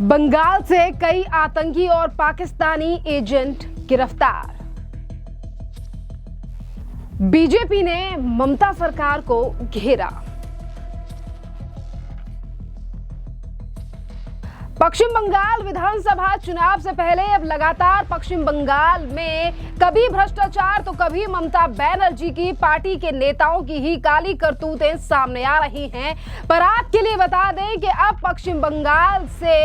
बंगाल से कई आतंकी और पाकिस्तानी एजेंट गिरफ्तार। बीजेपी ने ममता सरकार को घेरा। पश्चिम बंगाल विधानसभा चुनाव से पहले अब लगातार पश्चिम बंगाल में कभी भ्रष्टाचार तो कभी ममता बनर्जी की पार्टी के नेताओं की ही काली करतूतें सामने आ रही हैं। पर आपके लिए बता दें कि अब पश्चिम बंगाल से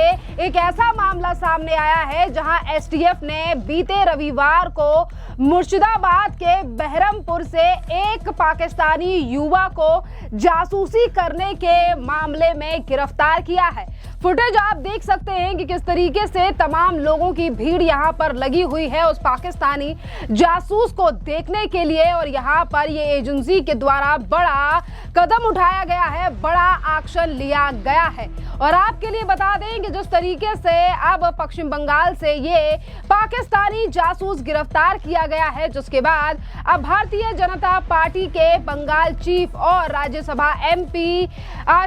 एक ऐसा मामला सामने आया है जहां एसटीएफ ने बीते रविवार को मुर्शिदाबाद के बहरमपुर से एक पाकिस्तानी युवा को जासूसी करने के मामले में गिरफ्तार किया है। फुटेज आप देख सकते हैं कि किस तरीके से तमाम लोगों की भीड़ यहां पर लगी हुई है उस पाकिस्तानी जासूस को देखने के लिए, और यहां पर ये एजेंसी के द्वारा बड़ा कदम उठाया गया है, बड़ा एक्शन लिया गया है। और आपके लिए बता दें कि जिस तरीके से अब पश्चिम बंगाल से ये पाकिस्तानी जासूस गिरफ्तार किया गया है, जिसके बाद अब भारतीय जनता पार्टी के बंगाल चीफ और राज्यसभा एमपी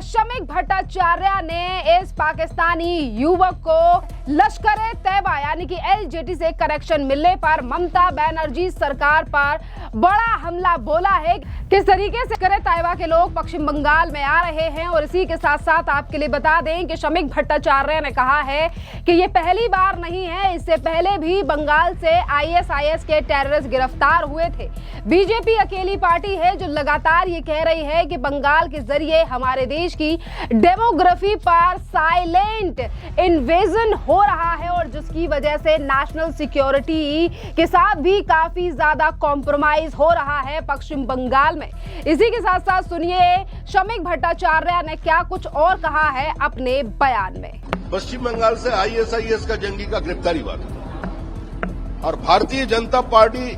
शमीक भट्टाचार्य ने इस पाकिस्तानी युवक को लश्कर-ए तैयबा यानी कि एलजेटी से कनेक्शन मिलने पर ममता बनर्जी सरकार पर बड़ा हमला बोला है। किस तरीके से लश्कर-ए तैयबा के लोग पश्चिम बंगाल में आ रहे हैं, और इसी के साथ साथ आपके लिए बता दें कि शमीक भट्टाचार्य ने कहा है कि ये पहली बार नहीं है, इससे पहले भी बंगाल से आईएसआईएस के टेररिस्ट गिरफ्तार हुए थे। बीजेपी अकेली पार्टी है जो लगातार ये कह रही है कि बंगाल के जरिए हमारे देश की डेमोग्राफी पर साइलेंट इन्वेजन हो रहा है, और जिसकी वजह से नेशनल सिक्योरिटी के साथ भी काफी ज्यादा कॉम्प्रोमाइज हो रहा है पश्चिम बंगाल में। इसी के साथ साथ सुनिए शमीक भट्टाचार्य ने क्या कुछ और कहा है अपने बयान में। पश्चिम बंगाल से आईएसआईएस का जंगी का गिरफ्तारी हुआ और भारतीय जनता पार्टी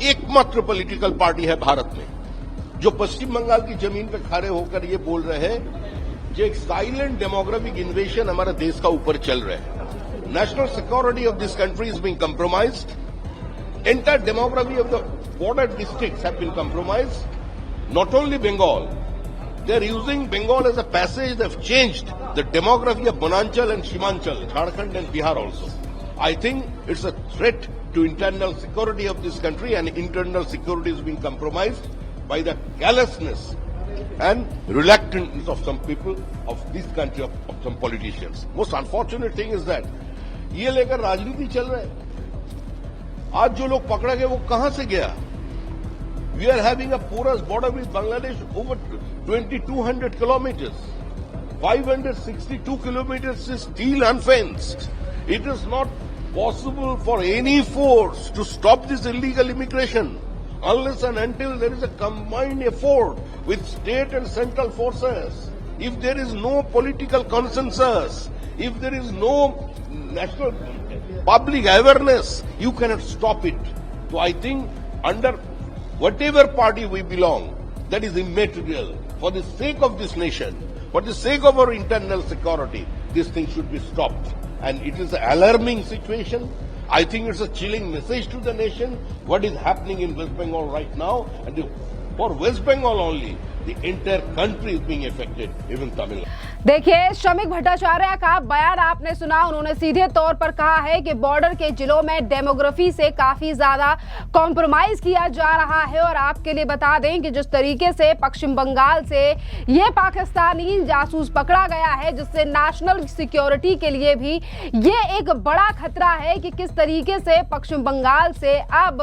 एकमात्र पॉलिटिकल पार्टी है भारत में जो पश्चिम बंगाल की जमीन पर खड़े होकर ये बोल रहे हैं कि एक साइलेंट डेमोग्राफिक इन्वेशन हमारे देश का ऊपर चल रहा है। National security of this country is being compromised. Entire demography of the border districts have been compromised. Not only Bengal, they are using Bengal as a passage. They have changed the demography of Bonanchal and Shimanchal, Jharkhand and Bihar also. I think it's a threat to internal security of this country, and internal security is being compromised by the callousness and reluctance of some people of this country, of some politicians. Most unfortunate thing is that ये लेकर राजनीति चल रहा है। आज जो लोग पकड़ा गए वो कहां से गया? We are having a porous border with Bangladesh over 2,200 kilometers. 562 kilometers is still unfenced. It is not possible for any force to stop this illegal immigration unless and until there is a combined effort with state and central forces. If there is no political consensus, if there is no national public awareness, you cannot stop it. So I think under whatever party we belong, that is immaterial. For the sake of this nation, for the sake of our internal security, this thing should be stopped. And it is an alarming situation. I think it's a chilling message to the nation what is happening in West Bengal right now. And for West Bengal only, the entire country is being affected, even Tamil Nadu. देखिए शमीक भट्टाचार्य का बयान आपने सुना। उन्होंने सीधे तौर पर कहा है कि बॉर्डर के जिलों में डेमोग्राफी से काफी ज्यादा कॉम्प्रोमाइज किया जा रहा है। और आपके लिए बता दें कि जिस तरीके से पश्चिम बंगाल से ये पाकिस्तानी जासूस पकड़ा गया है, जिससे नेशनल सिक्योरिटी के लिए भी ये एक बड़ा खतरा है कि किस तरीके से पश्चिम बंगाल से अब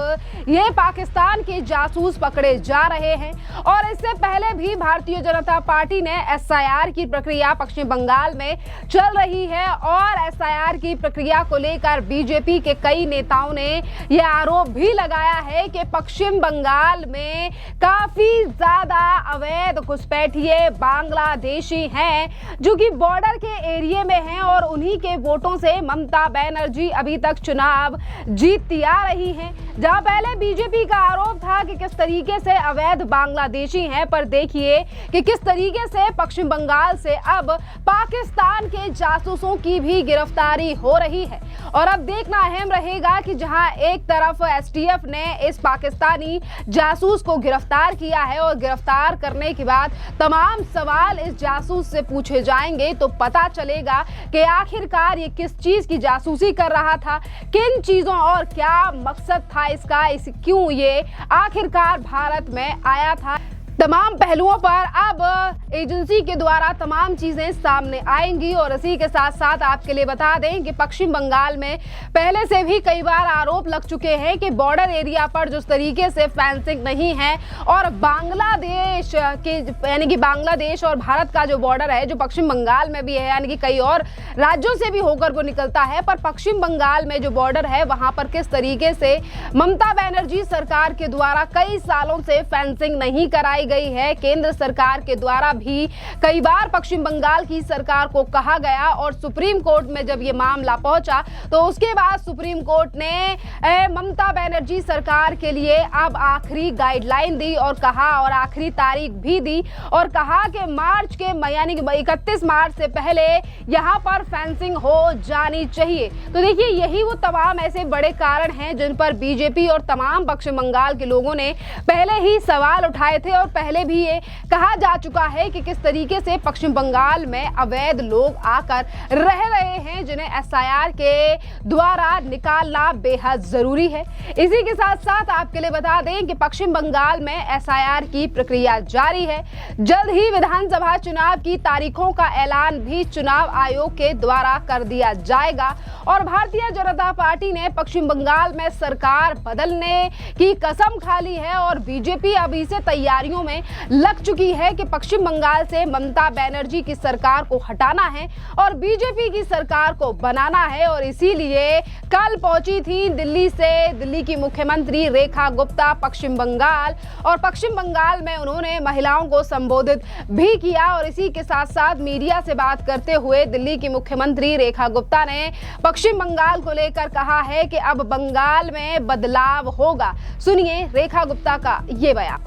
ये पाकिस्तान के जासूस पकड़े जा रहे हैं। और इससे पहले भी भारतीय जनता पार्टी ने एसआईआर की प्रक्रिया पश्चिम बंगाल में चल रही है, और एसआईआर की प्रक्रिया को लेकर बीजेपी के कई नेताओं ने यह आरोप भी लगाया है कि पश्चिम बंगाल में काफी ज्यादा अवैध घुसपैठिए बांग्लादेशी हैं जो कि बॉर्डर के एरिया में हैं, और उन्हीं के वोटों से ममता बनर्जी अभी तक चुनाव जीतती आ रही हैं। जहां पहले बीजेपी का आरोप था कि किस तरीके से अवैध बांग्लादेशी हैं, पर देखिए कि किस तरीके से पश्चिम बंगाल से अब पाकिस्तान के जासूसों की भी गिरफ्तारी हो रही है। और अब देखना अहम रहेगा कि जहां एक तरफ एसटीएफ ने इस पाकिस्तानी जासूस को गिरफ्तार किया है और गिरफ्तार करने के बाद तमाम सवाल इस जासूस से पूछे जाएंगे, तो पता चलेगा कि आखिरकार ये किस चीज की जासूसी कर रहा था, किन चीजों और क्या मकसद था इसका, क्यों ये आखिरकार भारत में आया था। तमाम पहलुओं पर अब एजेंसी के द्वारा तमाम चीजें सामने आएंगी। और इसी के साथ साथ आपके लिए बता दें कि पश्चिम बंगाल में पहले से भी कई बार आरोप लग चुके हैं कि बॉर्डर एरिया पर जिस तरीके से फेंसिंग नहीं है और बांग्लादेश के यानी कि बांग्लादेश और भारत का जो बॉर्डर है जो पश्चिम बंगाल में भी है, यानी कि कई और राज्यों से भी होकर वो निकलता है, पर पश्चिम बंगाल में जो बॉर्डर है वहां पर किस तरीके से ममता बनर्जी सरकार के द्वारा कई सालों से फेंसिंग नहीं कराई गई है। केंद्र सरकार के द्वारा भी कई बार पश्चिम बंगाल की सरकार को कहा गया और सुप्रीम कोर्ट में जब ये मामला पहुंचा तो उसके बाद सुप्रीम कोर्ट ने ममता बनर्जी सरकार के लिए अब आखिरी गाइडलाइन दी और कहा और आखिरी तारीख भी दी और कहा कि मार्च के यानी कि 31 मार्च से पहले यहां पर फेंसिंग हो जानी चाहिए। तो देखिए यही वो तमाम ऐसे बड़े कारण हैं जिन पर बीजेपी और तमाम पश्चिम बंगाल के लोगों ने पहले ही सवाल उठाए थे और पहले भी ये कहा जा चुका है कि किस तरीके से पश्चिम बंगाल में अवैध लोग आकर रह रहे हैं जिन्हें एसआईआर के द्वारा निकालना बेहद जरूरी है। इसी के साथ साथ आपके लिए बता दें कि पश्चिम बंगाल में एसआईआर की प्रक्रिया जारी है। जल्द ही विधानसभा चुनाव की तारीखों का ऐलान भी चुनाव आयोग के द्वारा कर दिया जाएगा। और भारतीय जनता पार्टी ने पश्चिम बंगाल में सरकार बदलने की कसम खा ली है और बीजेपी अभी से तैयारियों में लग चुकी है कि पश्चिम बंगाल से ममता बनर्जी की सरकार को हटाना है और बीजेपी की सरकार को बनाना है। और इसीलिए कल पहुंची थी दिल्ली से दिल्ली की मुख्यमंत्री रेखा गुप्ता पश्चिम बंगाल और पश्चिम बंगाल में उन्होंने महिलाओं को संबोधित भी किया। और इसी के साथ साथ मीडिया से बात करते हुए दिल्ली की मुख्यमंत्री रेखा गुप्ता ने पश्चिम बंगाल को लेकर कहा है कि अब बंगाल में बदलाव होगा। सुनिए रेखा गुप्ता का ये बयान।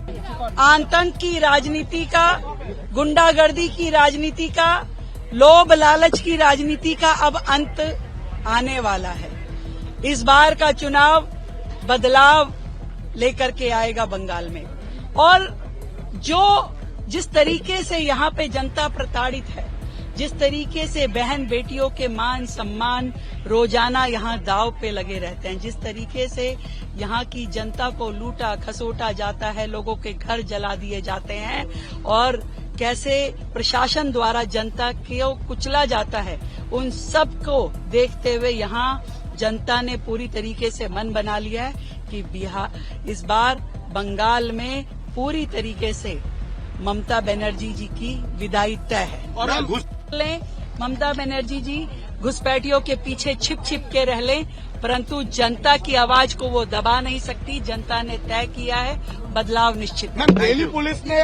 आतंक की राजनीति का, गुंडागर्दी की राजनीति का, लोभ लालच की राजनीति का अब अंत आने वाला है। इस बार का चुनाव बदलाव लेकर के आएगा बंगाल में। और जिस तरीके से यहाँ पे जनता प्रताड़ित है, जिस तरीके से बहन बेटियों के मान सम्मान रोजाना यहाँ दाव पे लगे रहते हैं, जिस तरीके से यहाँ की जनता को लूटा खसोटा जाता है, लोगों के घर जला दिए जाते हैं और कैसे प्रशासन द्वारा जनता को कुचला जाता है, उन सब को देखते हुए यहाँ जनता ने पूरी तरीके से मन बना लिया है कि इस बार बंगाल में पूरी तरीके से ममता बनर्जी जी की विदाई तय है। और ममता बनर्जी जी घुसपैठियों के पीछे छिप छिप के रह लें, परंतु जनता की आवाज को वो दबा नहीं सकती। जनता ने तय किया है, बदलाव निश्चित। दिल्ली पुलिस ने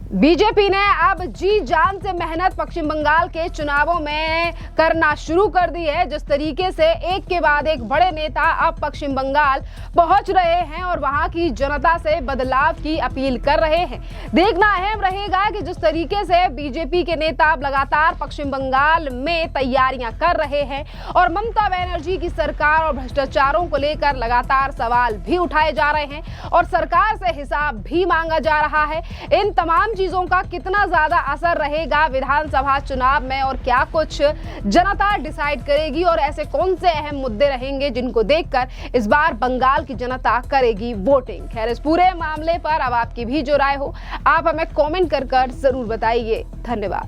बीजेपी ने अब जी जान से मेहनत पश्चिम बंगाल के चुनावों में करना शुरू कर दी है। जिस तरीके से एक के बाद एक बड़े नेता अब पश्चिम बंगाल पहुंच रहे हैं और वहां की जनता से बदलाव की अपील कर रहे हैं। देखना अहम रहेगा कि जिस तरीके से बीजेपी के नेता अब लगातार पश्चिम बंगाल में तैयारियां कर रहे हैं और ममता बनर्जी की सरकार और भ्रष्टाचारों को लेकर लगातार सवाल भी उठाए जा रहे हैं और सरकार से हिसाब भी मांगा जा रहा है। इन तमाम चीजों का कितना ज्यादा असर रहेगा विधानसभा चुनाव में और क्या कुछ जनता डिसाइड करेगी और ऐसे कौन से अहम मुद्दे रहेंगे जिनको देखकर इस बार बंगाल की जनता करेगी वोटिंग। खैर इस पूरे मामले पर अब आपकी भी जो राय हो आप हमें कमेंट कर जरूर बताइए। धन्यवाद।